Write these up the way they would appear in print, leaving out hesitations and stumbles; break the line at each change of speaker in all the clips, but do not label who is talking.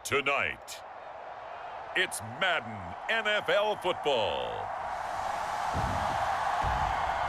Tonight, it's Madden NFL football.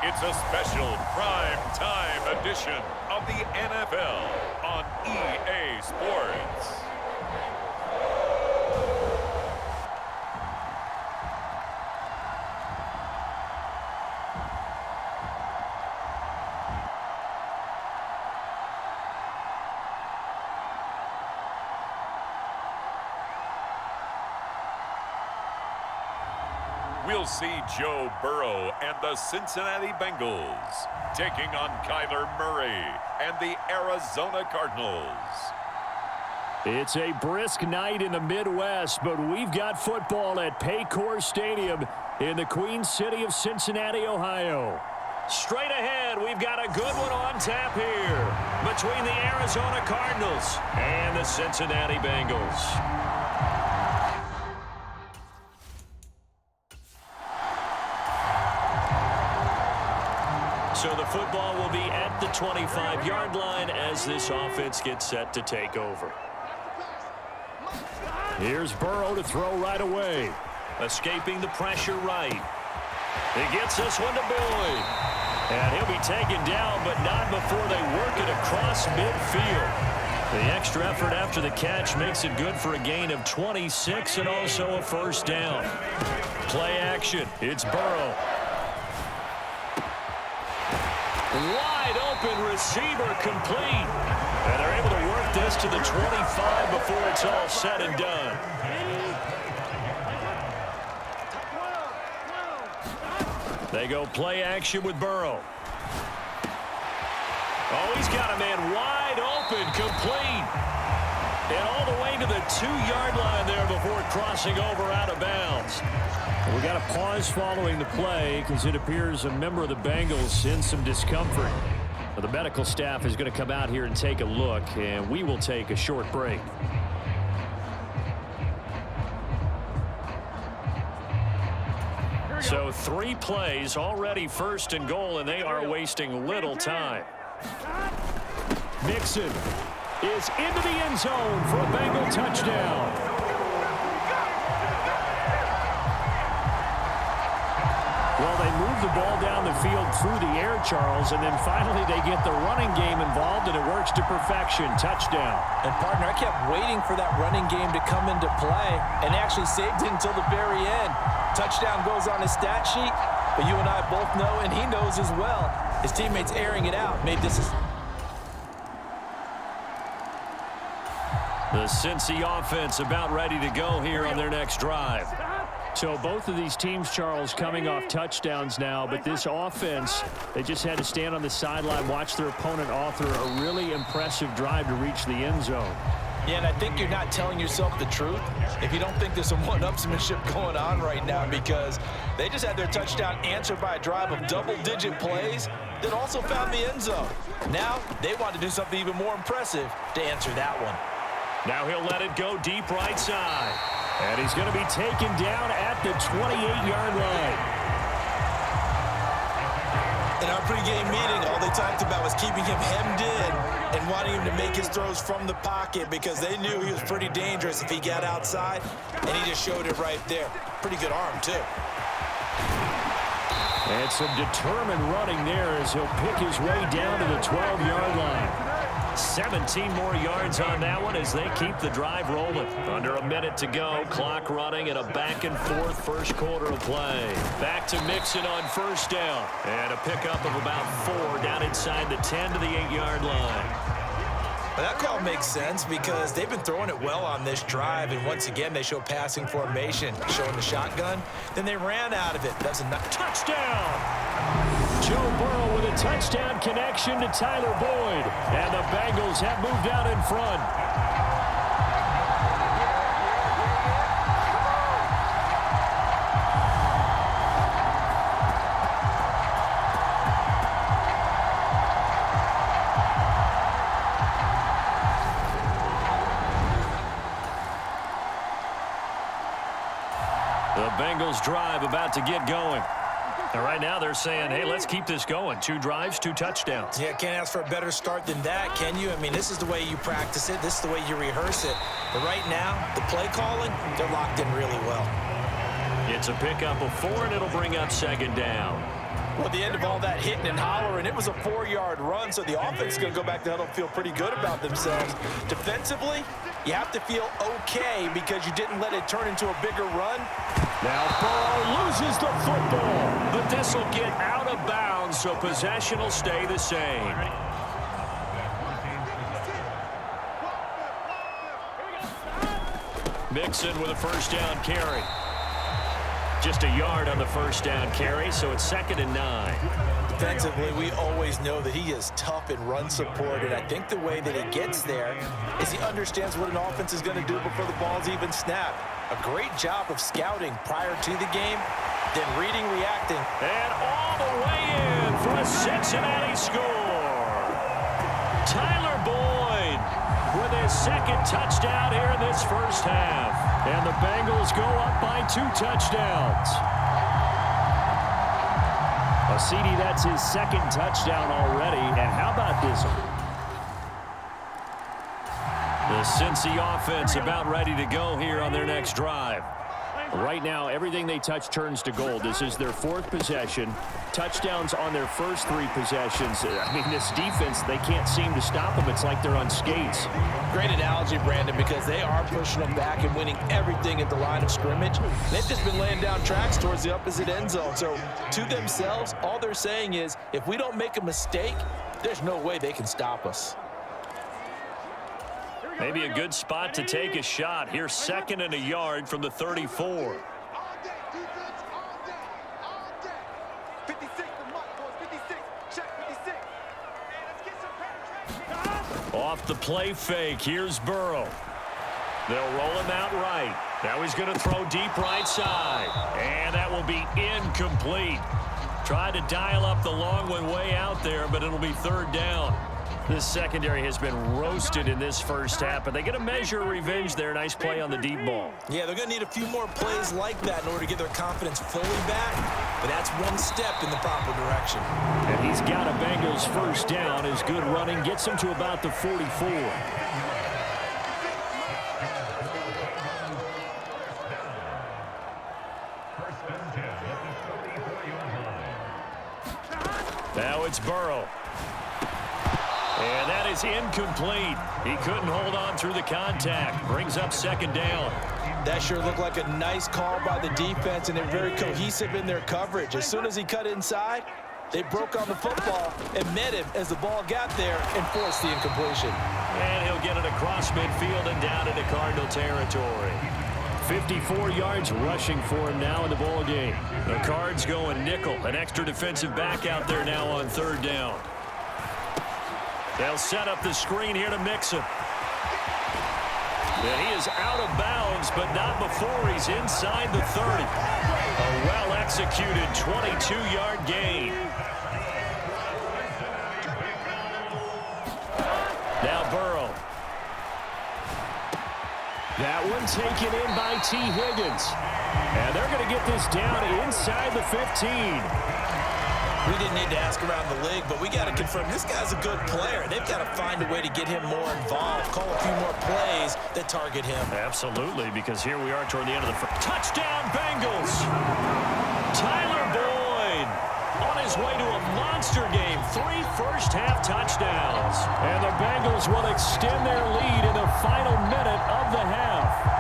It's a special prime time edition of the NFL on EA Sports. We'll see Joe Burrow and the Cincinnati Bengals taking on Kyler Murray and the Arizona Cardinals.
It's a brisk night in the Midwest, but we've got football at Paycor Stadium in the Queen City of Cincinnati, Ohio. Straight ahead, we've got a good one on tap here between the Arizona Cardinals and the Cincinnati Bengals. So the football will be at the 25-yard line as this offense gets set to take over. Here's Burrow to throw right away. Escaping the pressure right. He gets this one to Boyd. And he'll be taken down, but not before they work it across midfield. The extra effort after the catch makes it good for a gain of 26 and also a first down. Play action. It's Burrow. Wide open receiver complete. And they're able to work this to the 25 before it's all said and done. They go play action with Burrow. Oh, he's got a man wide open, complete. And all the way to the 2-yard line there before crossing over out of bounds. We got a pause following the play because it appears a member of the Bengals in some discomfort. The medical staff is going to come out here and take a look, and we will take a short break. So 3 plays already first and goal, and they are wasting little time. Mixon is into the end zone for a Bengal touchdown. Well, they move the ball down the field through the air, Charles, and then finally they get the running game involved, and it works to perfection. Touchdown.
And, partner, I kept waiting for that running game to come into play, and actually saved it until the very end. Touchdown goes on his stat sheet, but you and I both know, and he knows as well, his teammates airing it out made this.
The Cincy offense about ready to go here on their next drive. So both of these teams, Charles, coming off touchdowns now, but this offense, they just had to stand on the sideline, watch their opponent author a really impressive drive to reach the end zone.
Yeah, and I think you're not telling yourself the truth if you don't think there's some one-upsmanship going on right now, because they just had their touchdown answered by a drive of double-digit plays that also found the end zone. Now they want to do something even more impressive to answer that one.
Now he'll let it go deep right side. And he's going to be taken down at the 28-yard line.
In our pregame meeting, all they talked about was keeping him hemmed in and wanting him to make his throws from the pocket because they knew he was pretty dangerous if he got outside, and he just showed it right there. Pretty good arm, too.
And some determined running there as he'll pick his way down to the 12-yard line. 17 more yards on that one as they keep the drive rolling. Under a minute to go, clock running, and a back-and-forth first quarter of play. Back to Mixon on first down. And a pickup of about 4 down inside the 10 to the 8-yard line.
Well, that call makes sense because they've been throwing it well on this drive, and once again they show passing formation, showing the shotgun. Then they ran out of it. That's a
touchdown! Joe Burrow with a touchdown connection to Tyler Boyd, and the Bengals have moved out in front. The Bengals drive about to get going. And right now they're saying, hey, let's keep this going. 2 drives, 2 touchdowns.
Yeah, can't ask for a better start than that, can you? I mean, this is the way you practice it. This is the way you rehearse it. But right now, the play calling, they're locked in really well.
It's a pickup of 4, and it'll bring up 2nd down.
Well, at the end of all that hitting and hollering, it was a 4-yard run, so the offense is going to go back to huddle and feel pretty good about themselves. Defensively, you have to feel okay because you didn't let it turn into a bigger run.
Now Burrow loses the football, but this will get out of bounds, so possession will stay the same. Mixon with a 1st down carry. Just a yard on the 1st down carry, so it's 2nd and 9.
Defensively, we always know that he is tough in run support, and I think the way that he gets there is he understands what an offense is going to do before the ball's even snapped. A great job of scouting prior to the game, then reading, reacting.
And all the way in for a Cincinnati score. Tyler Boyd with his 2nd touchdown here in this first half. And the Bengals go up by 2 touchdowns. A CD, that's his 2nd touchdown already. And how about this one? The Cincy offense about ready to go here on their next drive. Right now, everything they touch turns to gold. This is their 4th possession. Touchdowns on their first 3 possessions. I mean, this defense, they can't seem to stop them. It's like they're on skates.
Great analogy, Brandon, because they are pushing them back and winning everything at the line of scrimmage. They've just been laying down tracks towards the opposite end zone. So, to themselves, all they're saying is, if we don't make a mistake, there's no way they can stop us.
Maybe a good spot to take a shot. Here's 2nd and a yard from the 34. Off the play fake, here's Burrow. They'll roll him out right. Now he's going to throw deep right side. And that will be incomplete. Tried to dial up the long one way out there, but it'll be 3rd down. This secondary has been roasted in this first half, but they get a measure of revenge there. Nice play on the deep ball.
Yeah, they're going to need a few more plays like that in order to get their confidence fully back, but that's one step in the proper direction.
And he's got a Bengals 1st down. His good running gets him to about the 44. Now it's Burrow. And that is incomplete. He couldn't hold on through the contact. Brings up 2nd down.
That sure looked like a nice call by the defense, and they're very cohesive in their coverage. As soon as he cut inside, they broke on the football and met him as the ball got there and forced the incompletion.
And he'll get it across midfield and down into Cardinal territory. 54 yards rushing for him now in the ball game. The Cards going nickel. An extra defensive back out there now on 3rd down. They'll set up the screen here to Mixon. And he is out of bounds, but not before he's inside the 30. A well-executed 22-yard gain. Now Burrow. That one taken in by T. Higgins. And they're going to get this down inside the 15.
We didn't need to ask around the league, but we got to confirm this guy's a good player. They've got to find a way to get him more involved, call a few more plays that target him.
Absolutely, because here we are toward the end of the first. Touchdown, Bengals! Tyler Boyd on his way to a monster game. 3 first-half touchdowns. And the Bengals will extend their lead in the final minute of the half.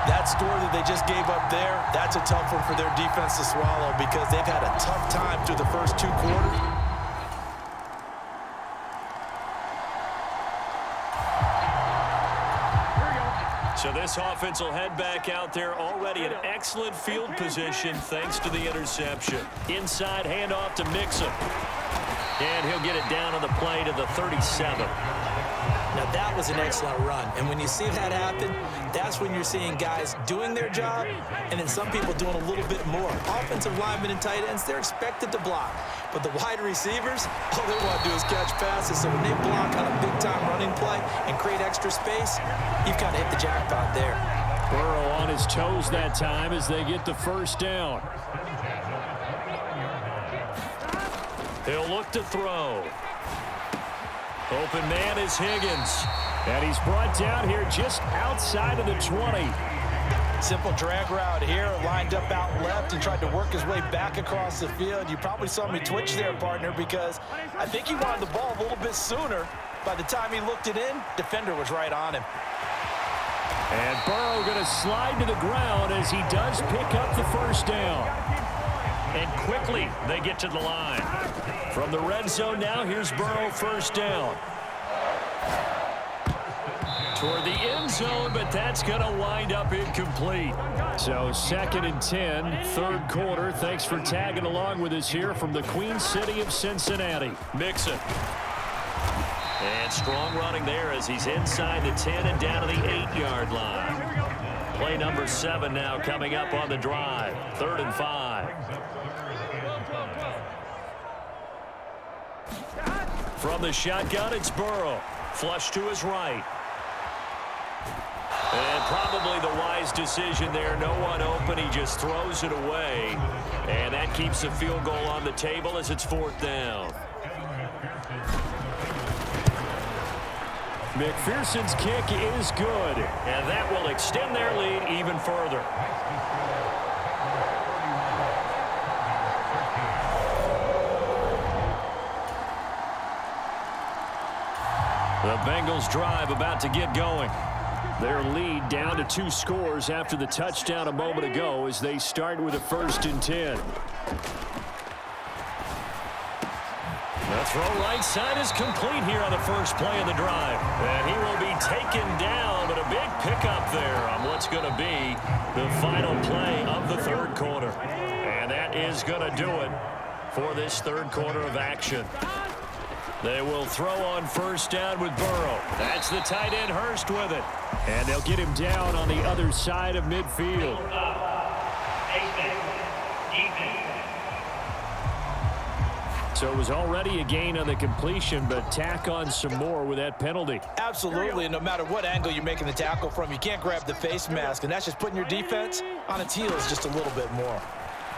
That score that they just gave up there, that's a tough one for their defense to swallow because they've had a tough time through the first 2 quarters.
So this offense will head back out there already in excellent field position thanks to the interception. Inside handoff to Mixon. And he'll get it down on the play to the 37.
Now, that was an excellent run. And when you see that happen, that's when you're seeing guys doing their job and then some people doing a little bit more. Offensive linemen and tight ends, they're expected to block. But the wide receivers, all they want to do is catch passes. So when they block on a big-time running play and create extra space, you've kind of hit the jackpot there.
Burrow on his toes that time as they get the first down. He'll look to throw. Open man is Higgins. And he's brought down here just outside of the 20.
Simple drag route here, lined up out left and tried to work his way back across the field. You probably saw me twitch there, partner, because I think he wanted the ball a little bit sooner. By the time he looked it in, defender was right on him.
And Burrow going to slide to the ground as he does pick up the first down. And quickly they get to the line. From the red zone now, here's Burrow, first down. Toward the end zone, but that's going to wind up incomplete. So 2nd and 10, third quarter. Thanks for tagging along with us here from the Queen City of Cincinnati. Mixon. And strong running there as he's inside the 10 and down to the 8-yard line. Play number 7 now coming up on the drive. 3rd and 5. From the shotgun, it's Burrow. Flush to his right. And probably the wise decision there. No one open. He just throws it away. And that keeps the field goal on the table as it's 4th down. McPherson's kick is good. And that will extend their lead even further. The Bengals drive about to get going. Their lead down to 2 scores after the touchdown a moment ago as they start with a 1st and 10. The throw right side is complete here on the first play of the drive. And he will be taken down, but a big pickup there on what's going to be the final play of the 3rd quarter. And that is going to do it for this 3rd quarter of action. They will throw on first down with Burrow. That's the tight end Hurst with it. And they'll get him down on the other side of midfield. So it was already a gain on the completion, but tack on some more with that penalty.
Absolutely, and no matter what angle you're making the tackle from, you can't grab the face mask, and that's just putting your defense on its heels just a little bit more.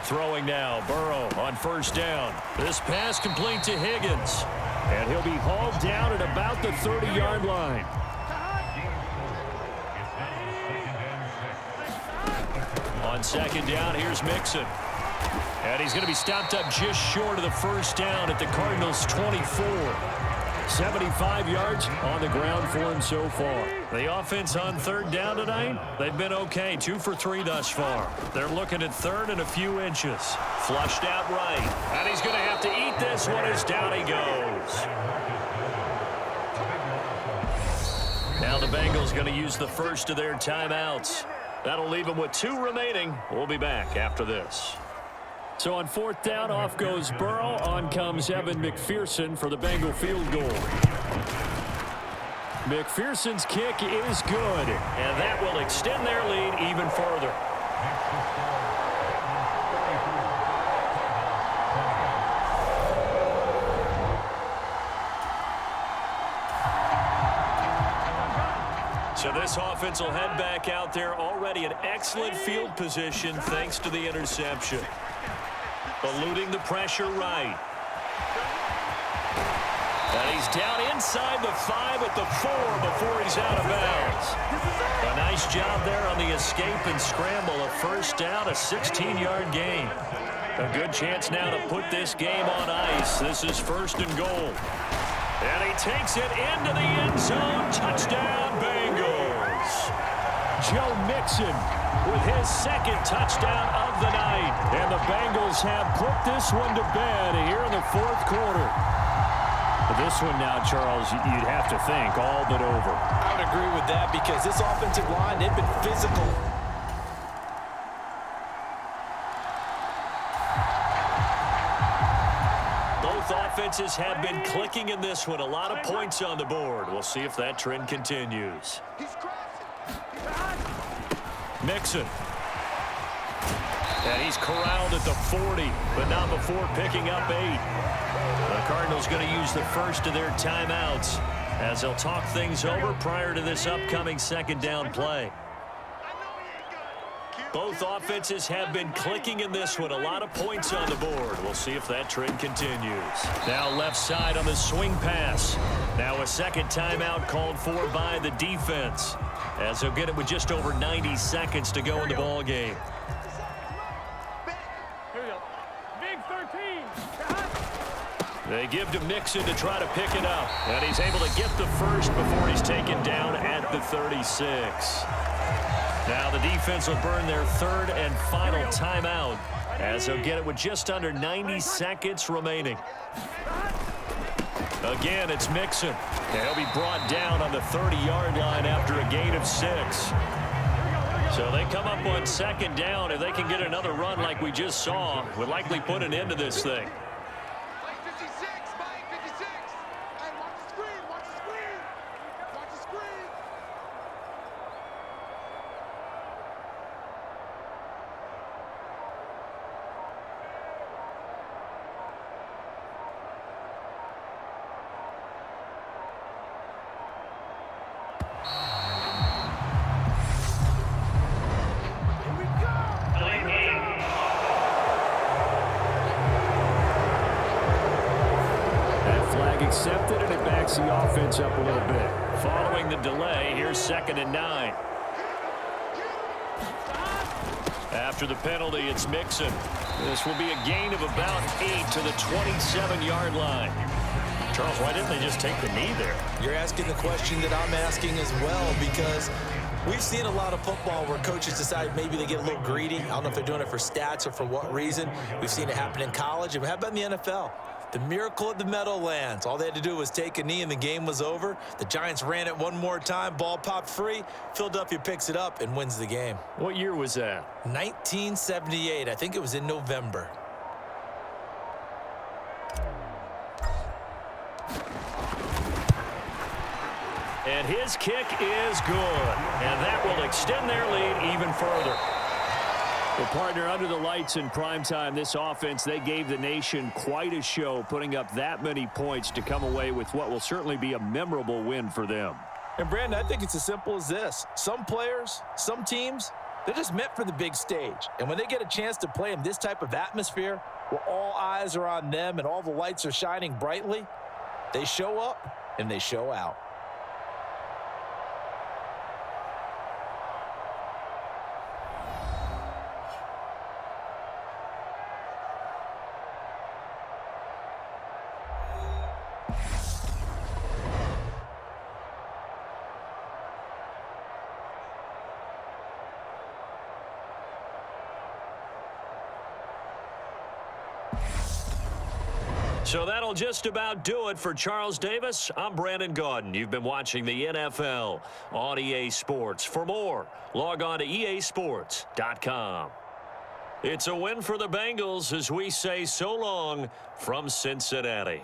Throwing now, Burrow on first down. This pass complete to Higgins. And he'll be hauled down at about the 30-yard line. On 2nd down, here's Mixon. And he's going to be stopped up just short of the first down at the Cardinals' 24. 75 yards on the ground for him so far. The offense on 3rd down tonight, they've been okay. 2 for 3 thus far. They're looking at 3rd and a few inches. Flushed out right. And he's going to have to eat this one as down he goes. Now the Bengals going to use the first of their timeouts. That'll leave them with 2 remaining. We'll be back after this. So on 4th down, off goes Burrow. On comes Evan McPherson for the Bengal field goal. McPherson's kick is good. And that will extend their lead even further. So this offense will head back out there, already in excellent field position thanks to the interception. Eluding the pressure right. And he's down inside the 5 at the 4 before he's out of bounds. A nice job there on the escape and scramble. A first down, a 16-yard gain. A good chance now to put this game on ice. This is 1st and goal. And he takes it into the end zone. Touchdown, Bengals. Joe Mixon with his 2nd touchdown of the night. And the Bengals have put this one to bed here in the 4th quarter. But this one now, Charles, you'd have to think all but over.
I would agree with that because this offensive line, they've been physical.
Both offenses have been clicking in this one. A lot of points on the board. We'll see if that trend continues. Mixon. And he's corralled at the 40, but not before picking up 8. The Cardinals going to use the first of their timeouts as they'll talk things over prior to this upcoming 2nd down play. Both offenses have been clicking in this one. A lot of points on the board. We'll see if that trend continues. Now left side on the swing pass. Now a second timeout called for by the defense, as they'll get it with just over 90 seconds to go in the ball game.
Here we go. Big 13.
They give to Mixon to try to pick it up. And he's able to get the first before he's taken down at the 36. Now the defense will burn their third and final timeout, as they'll get it with just under 90 seconds remaining. Again, it's Mixon. And he'll be brought down on the 30-yard line after a gain of 6. So they come up on second down. If they can get another run like we just saw, would likely put an end to this thing. Accepted, and it backs the offense up a little bit. Following the delay, here's 2nd and 9. After the penalty, it's Mixon. This will be a gain of about 8 to the 27-yard line. Charles, why didn't they just take the knee there?
You're asking the question that I'm asking as well, because we've seen a lot of football where coaches decide maybe they get a little greedy. I don't know if they're doing it for stats or for what reason. We've seen it happen in college, and how about in the NFL? The miracle of the Meadowlands. All they had to do was take a knee and the game was over. The Giants ran it one more time. Ball popped free. Philadelphia picks it up and wins the game.
What year was that?
1978. I think it was in November.
And his kick is good. And that will extend their lead even further. Well, partner, under the lights in primetime, this offense, they gave the nation quite a show, putting up that many points to come away with what will certainly be a memorable win for them.
And, Brandon, I think it's as simple as this. Some players, some teams, they're just meant for the big stage. And when they get a chance to play in this type of atmosphere, where all eyes are on them and all the lights are shining brightly, they show up and they show out.
So that'll just about do it for Charles Davis. I'm Brandon Gaudin. You've been watching the NFL on EA Sports. For more, log on to easports.com. It's a win for the Bengals as we say so long from Cincinnati.